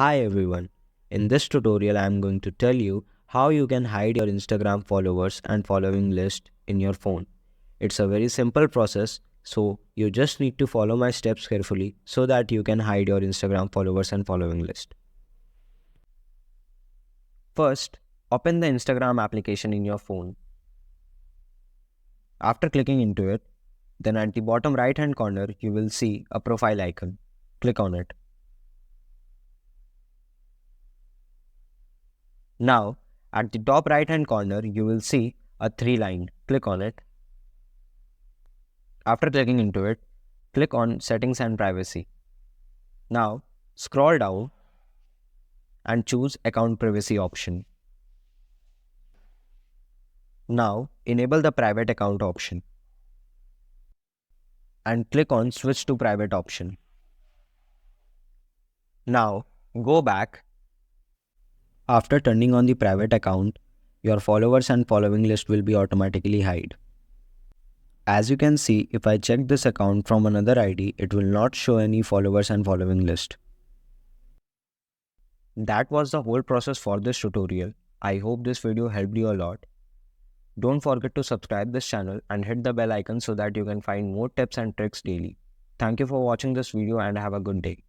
Hi everyone. In this tutorial I am going to tell you how you can hide your Instagram followers and following list in your phone. It's a very simple process, so you just need to follow my steps carefully so that you can hide your Instagram followers and following list. First, open the Instagram application in your phone. After clicking into it, then at the bottom right hand corner you will see a profile icon. Click on it. Now, at the top right hand corner, you will see a three line. Click on it. After clicking into it, click on Settings and Privacy. Now, scroll down and choose Account Privacy option. Now, enable the Private Account option and click on Switch to Private option. Now, go back. After turning on the private account, your followers and following list will be automatically hide. As you can see, if I check this account from another ID, it will not show any followers and following list. That was the whole process for this tutorial. I hope this video helped you a lot. Don't forget to subscribe this channel and hit the bell icon so that you can find more tips and tricks daily. Thank you for watching this video and have a good day.